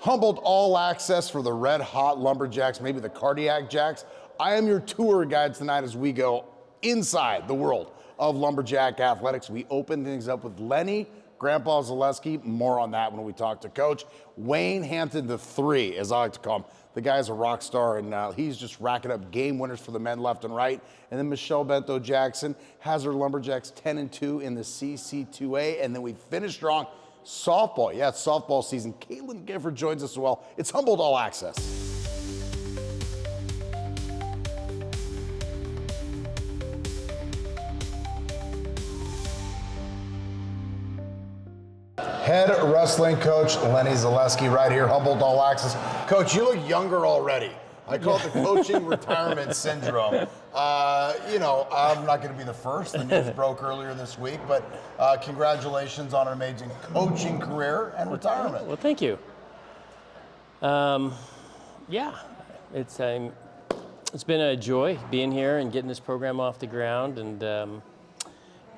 Humboldt All-Axess for the red hot Lumberjacks, maybe the cardiac Jacks. I am your tour guide tonight as we go inside the world of Lumberjack athletics. We open things up with Lennie, Grandpa Zalesky. More on that when we talk to Coach. Wayne Hampton, the three, as I like to call him. The guy's a rock star, and he's just racking up game winners for the men left and right. And then Michelle Bento-Jackson has her Lumberjacks 10-2 in the CC2A. And then we finish strong. Softball, yeah, it's softball season. Katlyn Gifford joins us as well. It's Humboldt All-Axess. Head wrestling coach Lennie Zalesky right here, Humboldt All-Axess. Coach, you look younger already. I call it the coaching retirement syndrome. You know, I'm not going to be the first. The news broke earlier this week, but congratulations on an amazing coaching career and retirement. Well, thank you. Yeah, it's been a joy being here and getting this program off the ground, and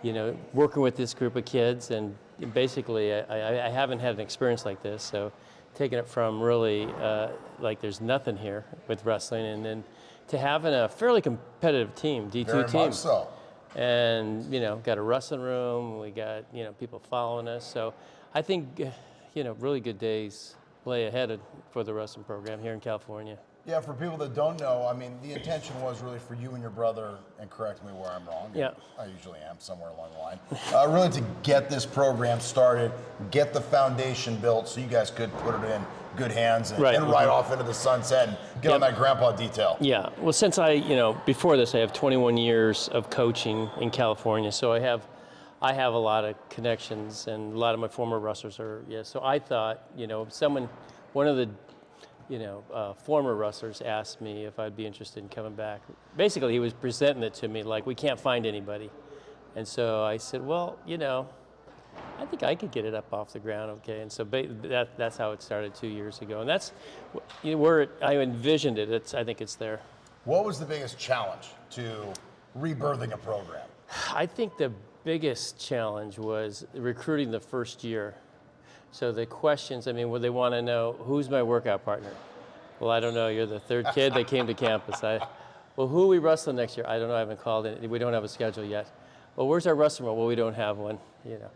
you know, working with this group of kids. And basically, I haven't had an experience like this, so taking it from really like there's nothing here with wrestling, and then to having a fairly competitive team, D2 Very team. much so. And you know, got a wrestling room. We got, you know, people following us. So I think, you know, really good days lay ahead for the wrestling program here in California. Yeah, for people that don't know, I mean, the intention was really for you and your brother, and correct me where I'm wrong. Yeah. I usually am somewhere along the line. Really to get this program started, get the foundation built so you guys could put it in good hands and, and ride off into the sunset and get on that grandpa detail. Yeah, well, since you know, before this, I have 21 years of coaching in California, so I have a lot of connections, and a lot of my former wrestlers are, so I thought, you know, one of the former wrestlers asked me if I'd be interested in coming back. Basically, he was presenting it to me like, we can't find anybody. And so I said, well, you know, I think I could get it up off the ground, okay? And so that's how it started 2 years ago. And that's, you know, where I envisioned it. I think it's there. What was the biggest challenge to rebirthing a program? I think the biggest challenge was recruiting the first year. So the questions, I mean, they want to know, who's my workout partner? Well, I don't know, you're the third kid that came to campus. Well, who are we wrestling next year? I don't know, I haven't called in. We don't have a schedule yet. Well, where's our wrestling room? Well, we don't have one, you know.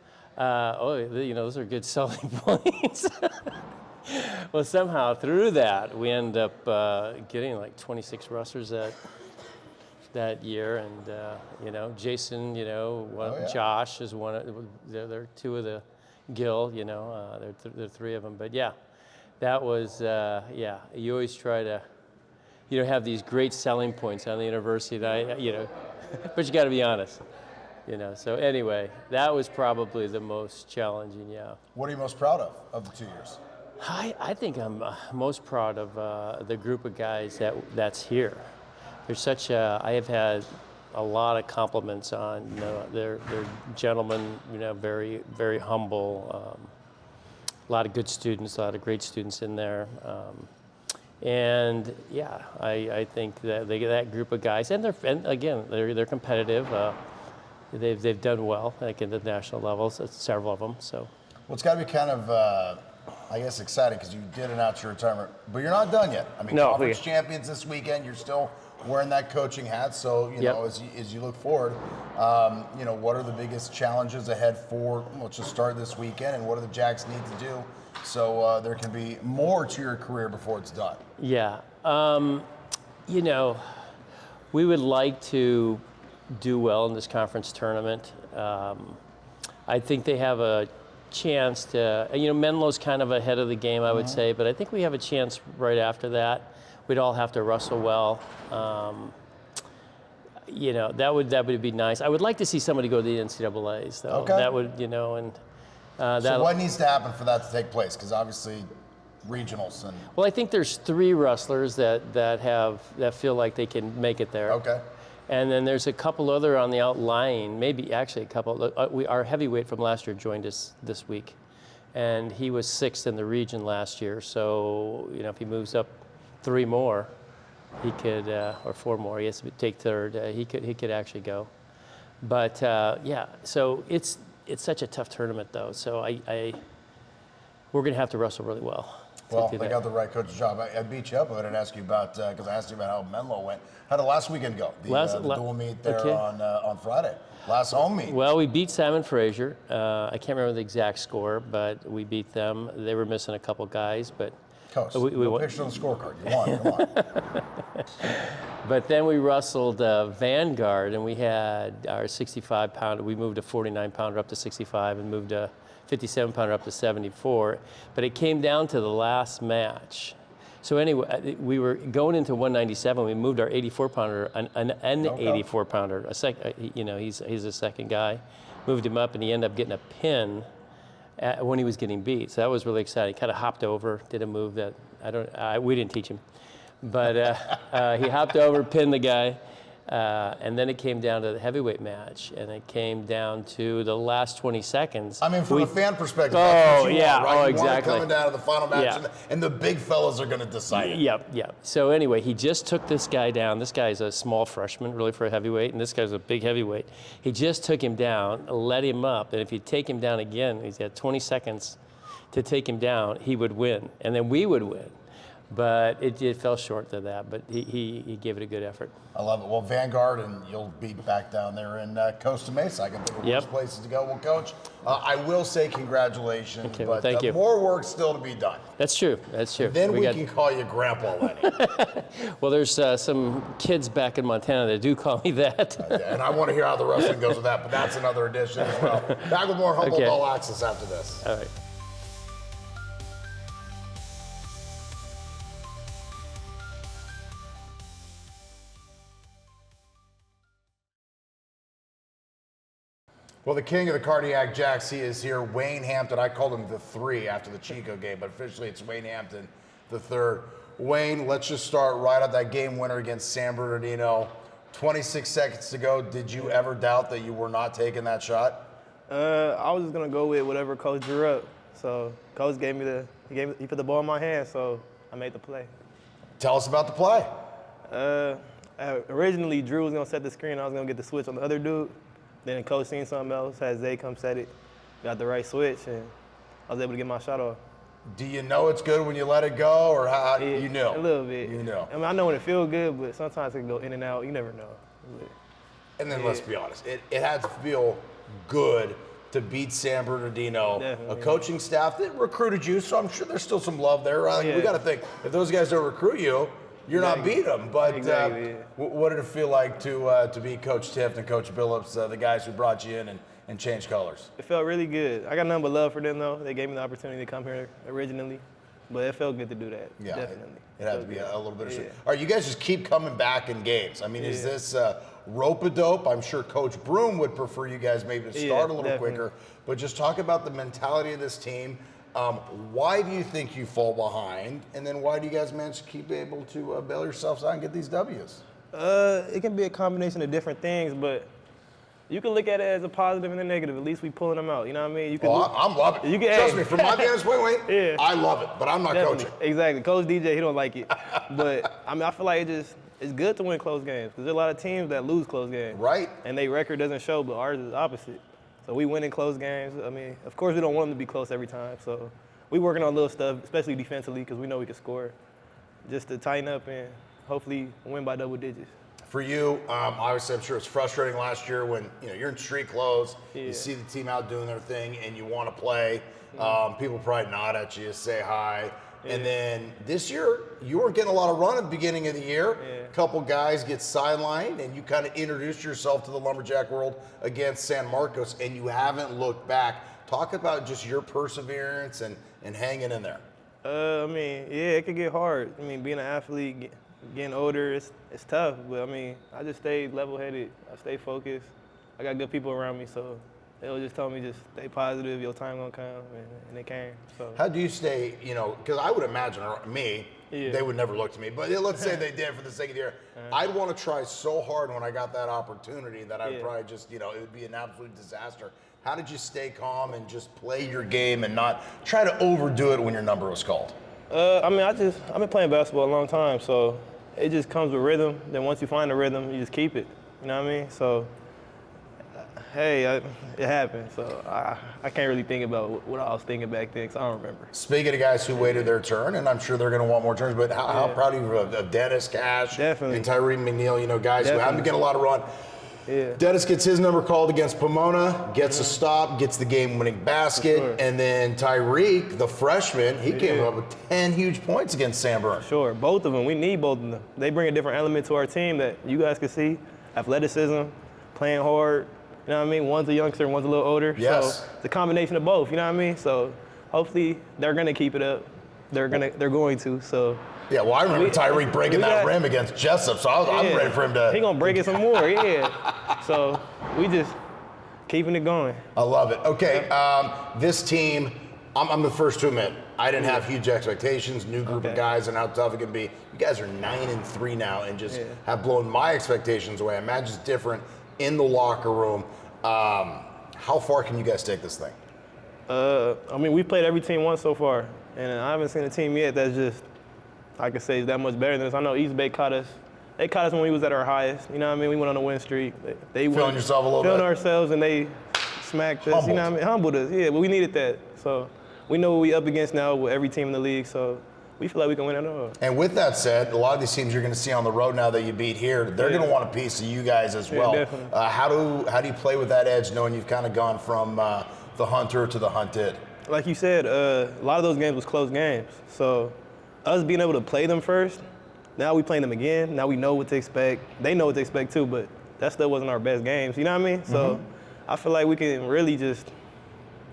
You know, those are good selling points. Well, somehow through that, we end up getting like 26 wrestlers that year, and you know, Jason, you know, Josh is one. They're two of the Gil, you know, there are three of them. But yeah, that was, yeah, you always try to, you know, have these great selling points on the university that you know, but you got to be honest, you know. So anyway, that was probably the most challenging, yeah. What are you most proud of the 2 years? I think I'm most proud of the group of guys that's here. There's such I have had a lot of compliments on, you know, they're gentlemen, you know, very, very humble, a lot of good students, a lot of great students in there. And yeah, I think that that group of guys, and again, they're competitive. They've done well, like in the national levels, several of them, so. Well, it's got to be kind of, I guess, exciting because you did announce your retirement, but you're not done yet. I mean, no, conference champions this weekend, you're still wearing that coaching hat, so you know, as you look forward, you know, what are the biggest challenges ahead for, let's just start this weekend, and what do the Jacks need to do so there can be more to your career before it's done? Yeah, you know, we would like to do well in this conference tournament. I think they have a chance to, you know, Menlo's kind of ahead of the game, I would say, but I think we have a chance right after that. We'd all have to wrestle well. You know, that would be nice. I would like to see somebody go to the NCAAs, though. Okay. That would, you know, and so what needs to happen for that to take place? Because obviously, regionals and. Well, I think there's 3 wrestlers that feel like they can make it there. Okay. And then there's a couple other on the outlying, maybe actually a couple. Our heavyweight from last year joined us this week, and he was 6th in the region last year. So, you know, if he moves up 3 more, he could, or 4 more. He has to take 3rd. He could actually go. But yeah, so it's such a tough tournament though. So we're going to have to wrestle really well. Well, they got the right coach's job. I beat you up. I didn't ask you about, because I asked you about how Menlo went. How did last weekend go? The dual meet there on Friday. Last home meet. Well, we beat Simon Fraser. I can't remember the exact score, but we beat them. They were missing a couple guys, but Coach, we won. Picture on the scorecard. You won. Come on. But then we wrestled Vanguard, and we had our 65-pounder. We moved a 49-pounder up to 65 and moved a 57-pounder up to 74. But it came down to the last match. So anyway, we were going into 197. We moved our 84-pounder, an 84-pounder. He's a second guy. Moved him up, and he ended up getting a pin when he was getting beat. So that was really exciting. Kind of hopped over, did a move that we didn't teach him, but he hopped over, pinned the guy, and then it came down to the heavyweight match, and it came down to the last 20 seconds. I mean, from a fan perspective, that's what you want, right? Exactly. You want it coming down to the final match, and the big fellas are going to decide it. Yep. So anyway, he just took this guy down. This guy's a small freshman, really, for a heavyweight, and this guy's a big heavyweight. He just took him down, let him up, and if you take him down again, he's got 20 seconds to take him down, he would win, and then we would win. But it fell short to that, but he gave it a good effort. I love it. Well, Vanguard, and you'll be back down there in Costa Mesa. I can think of worse places to go. Well, Coach, I will say congratulations, okay, but thank you. More work still to be done. That's true. Then we can call you Grandpa Lennie. Well, there's some kids back in Montana that do call me that. And I want to hear how the wrestling goes with that, but that's another edition as well. Back with more Humboldt All-Axess after this. All right. Well, the king of the cardiac jacks, he is here, Wayne Hampton. I called him the 3 after the Chico game, but officially it's Wayne Hampton, the 3rd. Wayne, let's just start right at that game winner against San Bernardino. 26 seconds to go. Did you ever doubt that you were not taking that shot? I was just gonna go with whatever coach drew up. So coach gave me he put the ball in my hand, so I made the play. Tell us about the play. Originally, Drew was gonna set the screen. I was gonna get the switch on the other dude. Then coach seen something else, had Zay come set it, got the right switch, and I was able to get my shot off. Do you know it's good when you let it go, or how you know? A little bit. You know. I mean, I know when it feels good, but sometimes it can go in and out. You never know. And then let's be honest, it had to feel good to beat San Bernardino, Definitely, a coaching staff that recruited you, so I'm sure there's still some love there. We got to think, if those guys don't recruit you, you're not beating them. But what did it feel like to be Coach Tift and Coach Billups, the guys who brought you in and changed colors? It felt really good. I got nothing but love for them, though. They gave me the opportunity to come here originally, but it felt good to do that. Yeah, definitely. It had to be a little bit of shit. All right, you guys just keep coming back in games. I mean, is this rope-a-dope? I'm sure Coach Broom would prefer you guys maybe to start a little quicker, but just talk about the mentality of this team. Why do you think you fall behind? And then why do you guys manage to keep able to bail yourselves out and get these W's? It can be a combination of different things, but you can look at it as a positive and a negative. At least we pulling them out. You know what I mean? I'm loving it. Trust me, from my vantage point, Wayne, I love it, but I'm not coaching. Exactly. Coach DJ, he don't like it. But, I mean, I feel like it's good to win close games because there's a lot of teams that lose close games. Right. And their record doesn't show, but ours is opposite. So we win in close games. I mean, of course, we don't want them to be close every time. So we working on little stuff, especially defensively, because we know we can score, just to tighten up and hopefully win by double digits. For you, obviously, I'm sure it's frustrating last year when you're in street clothes, you see the team out doing their thing, and you want to play. People probably nod at you, say hi. And then this year, you weren't getting a lot of run at the beginning of the year. A couple guys get sidelined, and you kind of introduced yourself to the Lumberjack world against San Marcos, and you haven't looked back. Talk about just your perseverance and hanging in there. I mean, it could get hard. I mean, being an athlete, getting older, it's tough. But, I mean, I just stayed level-headed. I stayed focused. I got good people around me, so they were just telling me just stay positive, your time gonna come, and it came. So how do you stay, because I would imagine, they would never look to me, but let's say they did for the sake of the year. I'd want to try so hard when I got that opportunity that I'd probably just, it would be an absolute disaster. How did you stay calm and just play your game and not try to overdo it when your number was called? I mean, I've been playing basketball a long time, so it just comes with rhythm. Then once you find the rhythm, you just keep it. You know what I mean? So Hey, it happened, so I can't really think about what I was thinking back then because I don't remember. Speaking of guys who waited their turn, and I'm sure they're going to want more turns, but how proud are you of Dennis, Cash, Definitely. and Tyree McNeil, you know, guys who haven't Definitely. getting a lot of run. Yeah. Dennis gets his number called against Pomona, gets a stop, gets the game-winning basket, sure. and then Tyreek, the freshman, he came up with 10 huge points against Sanborn. Sure, both of them. We need both of them. They bring a different element to our team that you guys can see. Athleticism, playing hard. You know what I mean? One's a youngster, one's a little older. Yes. So it's a combination of both. You know what I mean? So hopefully they're gonna keep it up. They're going to. So. Yeah, well, I remember Tyreek breaking that rim against Jessup, so I'm ready for him to. He gonna break it some more, yeah. So we just keeping it going. I love it. Okay, this team, I'm the first to admit, I didn't have huge expectations. New group of guys and how tough it can be. You guys are 9-3 now, and just have blown my expectations away. I imagine it's different in the locker room. How far can you guys take this thing? I mean, we played every team once so far, and I haven't seen a team yet that's just, I could say, is that much better than us. I know East Bay caught us. They caught us when we was at our highest. You know what I mean? We went on a win streak. They Feeling yourself a little bit? Feeling ourselves, and they smacked us. Humbled. You know what I mean? Humbled us. Yeah, but we needed that. So we know what we up against now with every team in the league. So we feel like we can win it all. And with that said, a lot of these teams you're going to see on the road now that you beat here, they're going to want a piece of you guys as well. Definitely. How do you play with that edge, knowing you've kind of gone from the hunter to the hunted? Like you said, a lot of those games was close games. So us being able to play them first, now we playing them again. Now we know what to expect. They know what to expect too, but that still wasn't our best games. You know what I mean? So I feel like we can really just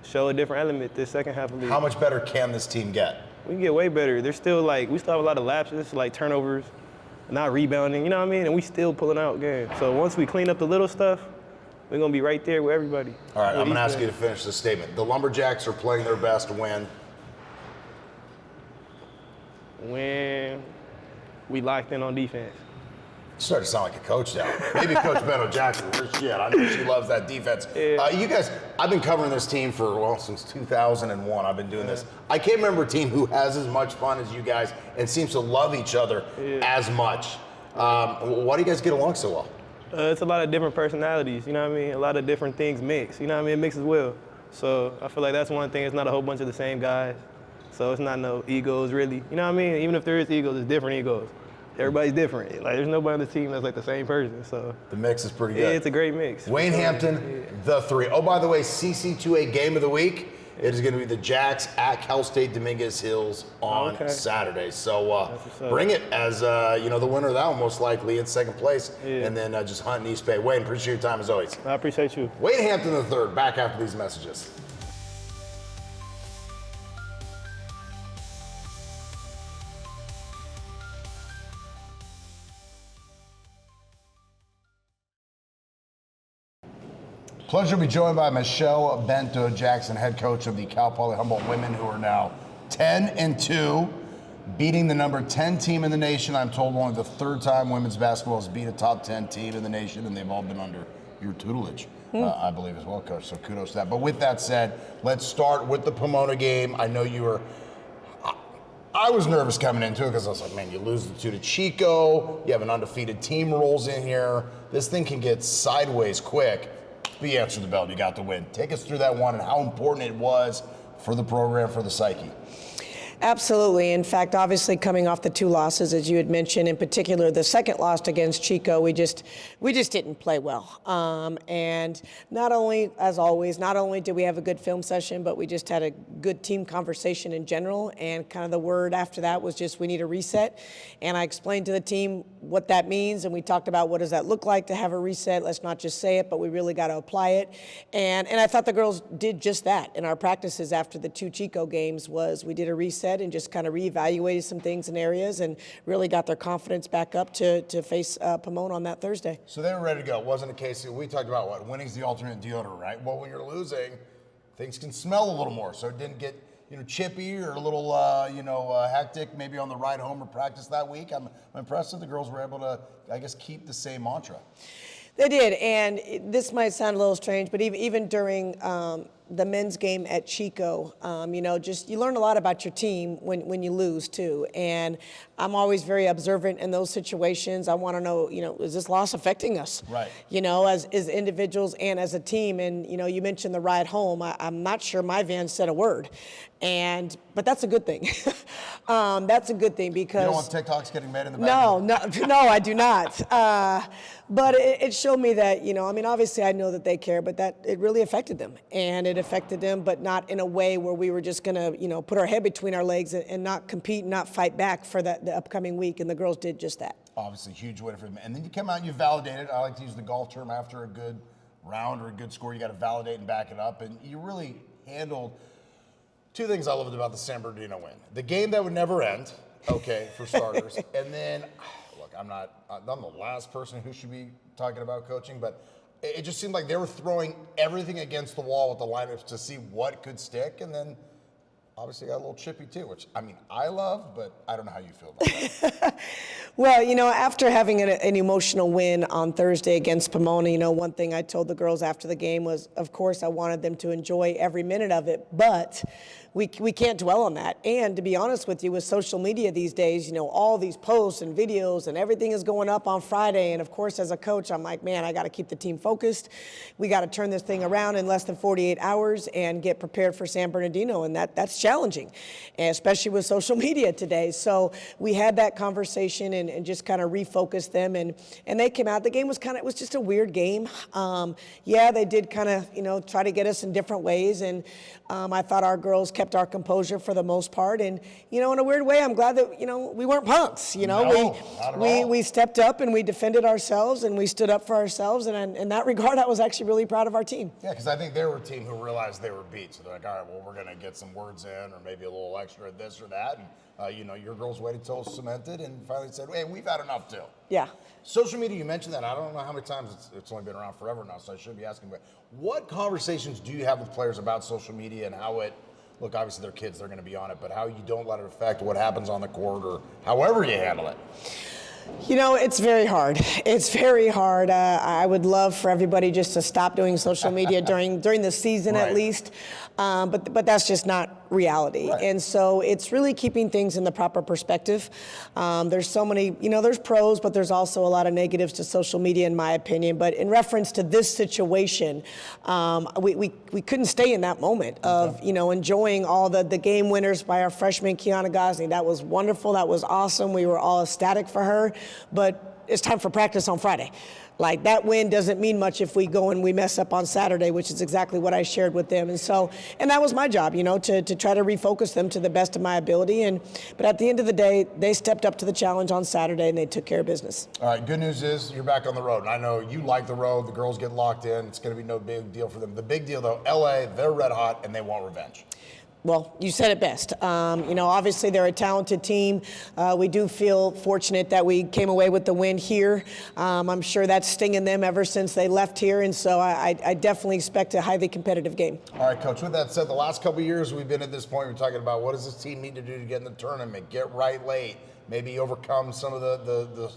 show a different element this second half of the league. How much better can this team get? We can get way better. There's still we still have a lot of lapses, like turnovers, not rebounding, you know what I mean? And we still pulling out games. So once we clean up the little stuff, we're going to be right there with everybody. All right, I'm going to ask you to finish this statement. The Lumberjacks are playing their best when we locked in on defense. You started to sound like a coach now. Maybe Coach Bento-Jackson. Where's she at? I know she loves that defense. You guys, I've been covering this team since 2001. I've been doing this. I can't remember a team who has as much fun as you guys and seems to love each other as much. Why do you guys get along so well? It's a lot of different personalities, you know what I mean? A lot of different things mix, you know what I mean? It mixes well. So I feel like that's one thing. It's not a whole bunch of the same guys. So it's not no egos, really. You know what I mean? Even if there is egos, it's different egos. Everybody's different. Like, there's nobody on the team that's like the same person. So the mix is pretty good. Yeah, it's a great mix. Wayne Hampton, the three. Oh, by the way, CC2A game of the week. It is going to be the Jacks at Cal State Dominguez Hills on Saturday. So bring it as the winner of that one most likely in second place, and then just hunt in East Bay. Wayne, appreciate your time as always. I appreciate you. Wayne Hampton the third. Back after these messages. Pleasure to be joined by Michelle Bento-Jackson, head coach of the Cal Poly Humboldt women, who are now 10-2, beating the number 10 team in the nation. I'm told only the third time women's basketball has beat a top 10 team in the nation, and they've all been under your tutelage, I believe as well, Coach. So kudos to that. But with that said, let's start with the Pomona game. I know you were. I was nervous coming into it because I was like, man, you lose the two to Chico. You have an undefeated team rolls in here. This thing can get sideways quick. But you answered the bell, you got the win. Take us through that one and how important it was for the program, for the psyche. Absolutely. In fact, obviously coming off the two losses, as you had mentioned, in particular the second loss against Chico, we just didn't play well. And not only, as always, not only did we have a good film session, but we just had a good team conversation in general. And kind of the word after that was just we need a reset. And I explained to the team what that means, and we talked about what does that look like to have a reset. Let's not just say it, but we really got to apply it. And I thought the girls did just that. In our practices after the two Chico games was we did a reset and just kind of reevaluated some things in areas and really got their confidence back up to face Pomona on that Thursday. So they were ready to go. It wasn't a case we talked about winning's the alternate deodorant, right? Well, when you're losing, things can smell a little more. So it didn't get chippy or a little hectic maybe on the ride home or practice that week. I'm impressed that the girls were able to, I guess, keep the same mantra. They did, and this might sound a little strange, but even during the men's game at Chico, just you learn a lot about your team when you lose too. And I'm always very observant in those situations. I want to know, is this loss affecting us? Right. As individuals and as a team. And, you mentioned the ride home. I'm not sure my van said a word. But that's a good thing. That's a good thing because. You don't want TikToks getting made in the back? No, I do not. But it showed me that, obviously I know that they care, but that it really affected them. And it affected them, but not in a way where we were just going to, put our head between our legs and not compete, not fight back for the upcoming week. And the girls did just that. Obviously, huge win for them. And then you come out and you validate it. I like to use the golf term after a good round or a good score. You got to validate and back it up. And you really handled two things I loved about the San Bernardino win. The game that would never end, okay, for starters. And then, look, I'm the last person who should be talking about coaching, but it just seemed like they were throwing everything against the wall with the lineups to see what could stick. And then obviously got a little chippy too, which I love, but I don't know how you feel about that. Well, after having an emotional win on Thursday against Pomona, one thing I told the girls after the game was, of course, I wanted them to enjoy every minute of it, but we can't dwell on that. And to be honest with you, with social media these days, all these posts and videos and everything is going up on Friday. And of course, as a coach, I'm like, man, I got to keep the team focused. We got to turn this thing around in less than 48 hours and get prepared for San Bernardino. And that's challenging, and especially with social media today. So we had that conversation and just kind of refocused them. And they came out. The game was it was just a weird game. They did kind of, try to get us in different ways. And I thought our girls kept our composure for the most part. And, in a weird way, I'm glad that, we weren't punks. We stepped up and we defended ourselves and we stood up for ourselves. And in that regard, I was actually really proud of our team. Yeah, because I think they were a team who realized they were beat. So they're like, all right, well, we're going to get some words in or maybe a little extra of this or that. And, your girls waited till it was cemented and finally said, hey, we've had enough too. Yeah. Social media, you mentioned that. I don't know how many times it's only been around forever now, so I shouldn't be asking. But what conversations do you have with players about social media and how it, look, obviously they're kids, they're going to be on it, but how you don't let it affect what happens on the court or however you handle it? It's very hard. It's very hard. I would love for everybody just to stop doing social media during the season at least. But that's just not reality. Right. And so it's really keeping things in the proper perspective. There's so many, there's pros, but there's also a lot of negatives to social media in my opinion. But in reference to this situation, we couldn't stay in that moment of, enjoying all the game winners by our freshman Kiana Gosney. That was wonderful. That was awesome. We were all ecstatic for her. But it's time for practice on Friday. Like, that win doesn't mean much if we go and we mess up on Saturday, which is exactly what I shared with them. And that was my job, to try to refocus them to the best of my ability. But at the end of the day, they stepped up to the challenge on Saturday and they took care of business. All right, good news is you're back on the road. And I know you like the road. The girls get locked in. It's going to be no big deal for them. The big deal, though, LA, they're red hot and they want revenge. Well, you said it best. Obviously they're a talented team. We do feel fortunate that we came away with the win here. I'm sure that's stinging them ever since they left here, and so I definitely expect a highly competitive game. All right, Coach, with that said, the last couple of years we've been at this point, we're talking about what does this team need to do to get in the tournament, get right late, maybe overcome some of the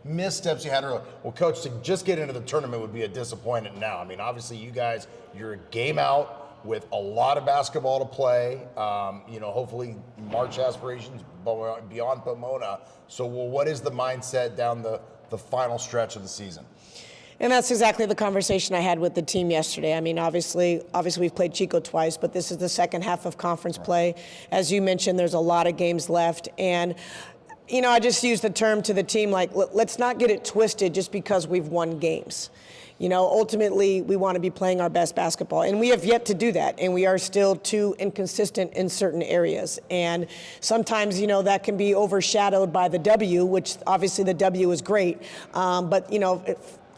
missteps you had earlier. Well, Coach, to just get into the tournament would be a disappointment now. I mean, obviously you guys, you're a game out with a lot of basketball to play, hopefully March aspirations beyond Pomona. So, what is the mindset down the final stretch of the season? And that's exactly the conversation I had with the team yesterday. I mean, obviously we've played Chico twice, but this is the second half of conference play. As you mentioned, there's a lot of games left. And I just used the term to the team, like, let's not get it twisted just because we've won games. Ultimately, we want to be playing our best basketball, and we have yet to do that, and we are still too inconsistent in certain areas. And sometimes, that can be overshadowed by the W, which obviously the W is great, but,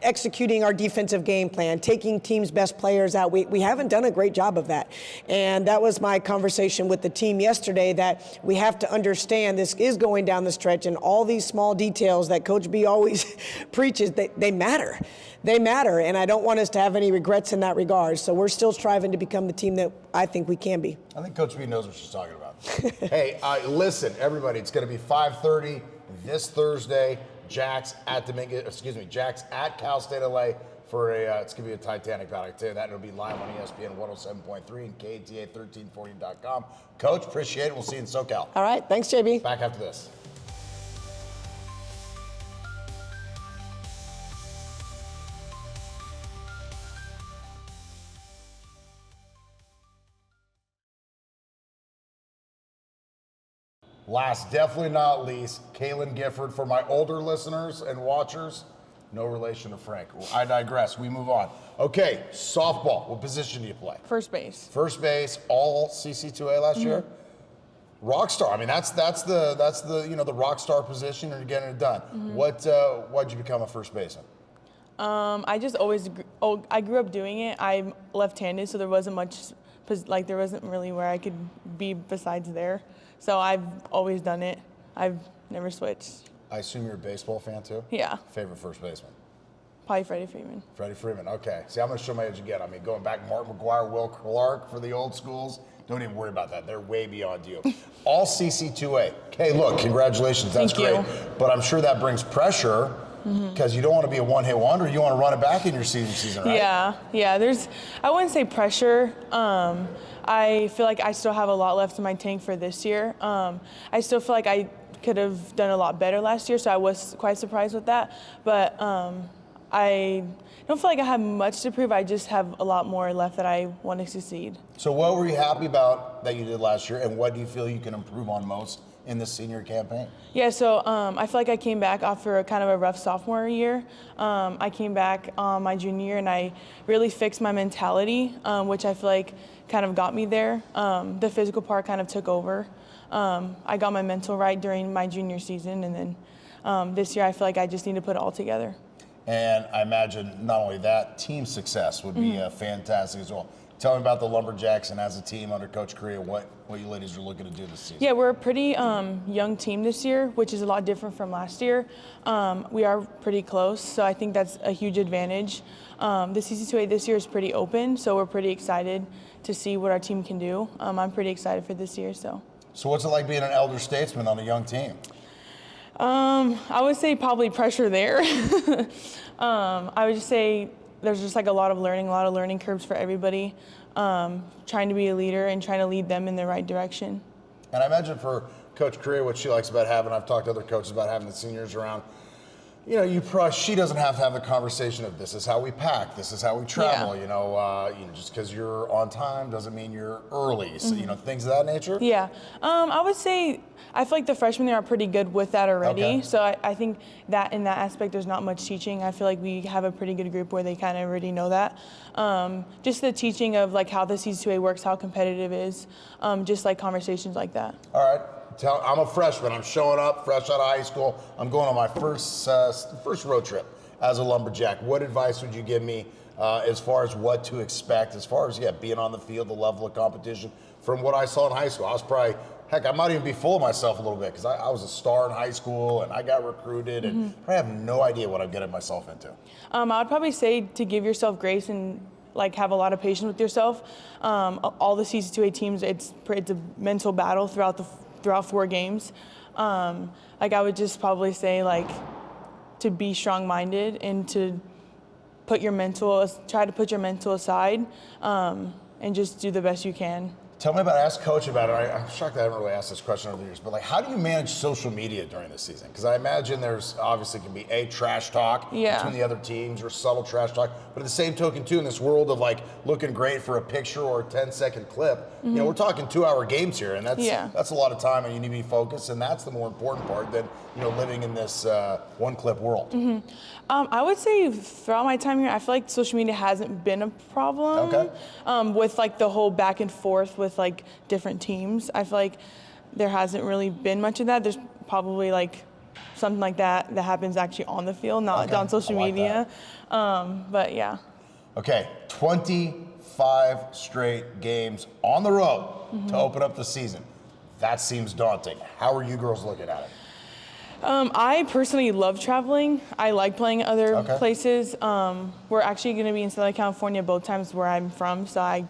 executing our defensive game plan, taking team's best players out. We haven't done a great job of that. And that was my conversation with the team yesterday, that we have to understand this is going down the stretch, and all these small details that Coach B always preaches, they matter. They matter, and I don't want us to have any regrets in that regard. So we're still striving to become the team that I think we can be. I think Coach B knows what she's talking about. Hey, listen, everybody, it's going to be 5:30 this Thursday. Jacks at Cal State LA for for it's going to be a Titanic battle. I can tell you that. It'll be live on ESPN 107.3 and KTA1340.com. Coach, appreciate it. We'll see you in SoCal. All right. Thanks, JB. Back after this. Last, definitely not least, Katlyn Gifford. For my older listeners and watchers, no relation to Frank. I digress. We move on. Okay, softball. What position do you play? First base. First base, all CC2A last year. Rock star. I mean, that's the the rock star position, and you're getting it done. Why'd you become a first baseman? I just always I grew up doing it. I'm left-handed, so there wasn't much there wasn't really where I could be besides there. So I've always done it. I've never switched. I assume you're a baseball fan too? Yeah. Favorite first baseman? Probably Freddie Freeman. Freddie Freeman, okay. See, I'm going to show my age again. I mean, going back, Mark McGuire, Will Clark for the old schools. Don't even worry about that. They're way beyond you. All CC2A. Okay, look, congratulations. That's Thank you. great. But I'm sure that brings pressure because you don't want to be a one-hit wonder. You want to run it back in your season, right? Yeah. I wouldn't say pressure. I feel like I still have a lot left in my tank for this year. I still feel like I could have done a lot better last year, so I was quite surprised with that. But I don't feel like I have much to prove. I just have a lot more left that I want to succeed. So what were you happy about that you did last year, and what do you feel you can improve on most in the senior campaign? Yeah, so I feel like I came back after kind of a rough sophomore year. I came back my junior year, and I really fixed my mentality, which I feel like kind of got me there. The physical part kind of took over. I got my mental right during my junior season, and then this year I feel like I just need to put it all together. And I imagine not only that, team success would be fantastic as well. Tell me about the Lumberjacks and as a team under Coach Correa, what you ladies are looking to do this season. Yeah, we're a pretty young team this year, which is a lot different from last year. We are pretty close, so I think that's a huge advantage. The CC2A this year is pretty open, so we're pretty excited to see what our team can do. I'm pretty excited for this year. So what's it like being an elder statesman on a young team? I would say probably pressure there. I would just say there's just like a lot of learning curves for everybody, trying to be a leader and trying to lead them in the right direction. And I imagine for Coach Correa, what she likes about having, I've talked to other coaches about having the seniors around, she doesn't have to have the conversation of this is how we pack, this is how we travel, just because you're on time doesn't mean you're early, so, things of that nature. Yeah, I would say I feel like the freshmen there are pretty good with that already. Okay. So I think that in that aspect, there's not much teaching. I feel like we have a pretty good group where they kind of already know that. Just the teaching of like how the CC2A works, how competitive it is, just like conversations like that. All right. I'm a freshman. I'm showing up fresh out of high school. I'm going on my first road trip as a Lumberjack. What advice would you give me as far as what to expect, as far as being on the field, the level of competition from what I saw in high school? I was probably, I might even be full of myself a little bit because I was a star in high school and I got recruited and I have no idea what I'm getting myself into. I would probably say to give yourself grace and like have a lot of patience with yourself. All the CC2A teams, it's a mental battle throughout 4 games. I would just probably say to be strong-minded and to try to put your mental aside and just do the best you can. Tell me ask Coach about it. I'm shocked I haven't really asked this question over the years, but how do you manage social media during the season? Because I imagine there's obviously can be trash talk between the other teams or subtle trash talk, but at the same token too, in this world of looking great for a picture or a 10-second clip, we're talking 2-hour games here, and that's a lot of time, and you need to be focused, and that's the more important part than living in this one-clip world. I would say throughout my time here, I feel like social media hasn't been a problem. Okay. With the whole back and forth with different teams. I feel like there hasn't really been much of that. There's probably something like that happens actually on the field, not on social media. But yeah. Okay, 25 straight games on the road to open up the season. That seems daunting. How are you girls looking at it? I personally love traveling. I like playing other places. We're actually going to be in Southern California both times where I'm from, so I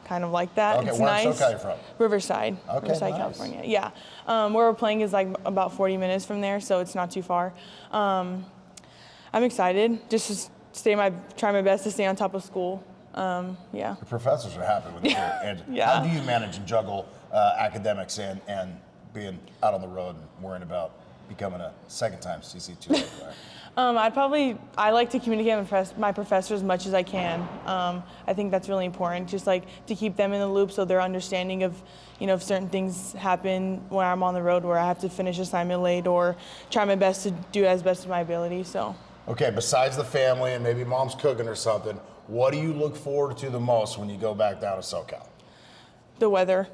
kind of like that. Okay, it's where nice. in SoCal are you from? Riverside. Okay, Riverside, nice. California. Yeah. Where we're playing is about 40 minutes from there, so it's not too far. I'm excited. Just try my best to stay on top of school. Yeah. The professors are happy with it. And Yeah. how do you manage and juggle academics and being out on the road and worrying about becoming a second-time CC2 player? I like to communicate with my professors as much as I can. I think that's really important, just like to keep them in the loop so they're understanding of, if certain things happen when I'm on the road where I have to finish assignment late or try my best to do it as best of my ability, so. Okay, besides the family and maybe mom's cooking or something, what do you look forward to the most when you go back down to SoCal? The weather.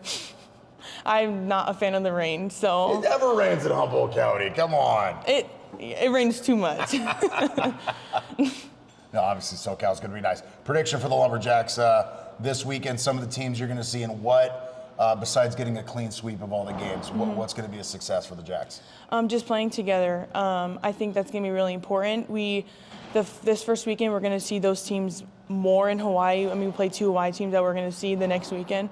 I'm not a fan of the rain, so. It never rains in Humboldt County, come on. It rains too much. No, obviously SoCal's gonna be nice. Prediction for the Lumberjacks this weekend, some of the teams you're gonna see, and what, besides getting a clean sweep of all the games, what's gonna be a success for the Jacks? Just playing together. I think that's gonna be really important. This first weekend, we're gonna see those teams more in Hawaii. I mean, we play 2 Hawaii teams that we're gonna see the next weekend.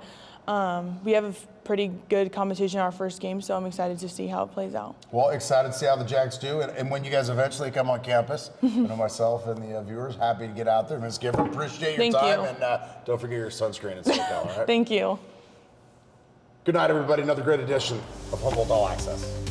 We have a pretty good competition in our first game, so I'm excited to see how it plays out. Well, excited to see how the Jacks do, and when you guys eventually come on campus, I know myself and the viewers, happy to get out there. Ms. Gifford, appreciate your Thank time, you. and don't forget your sunscreen in SoCal, all right? Thank you. Good night, everybody. Another great edition of Humboldt All-Axess.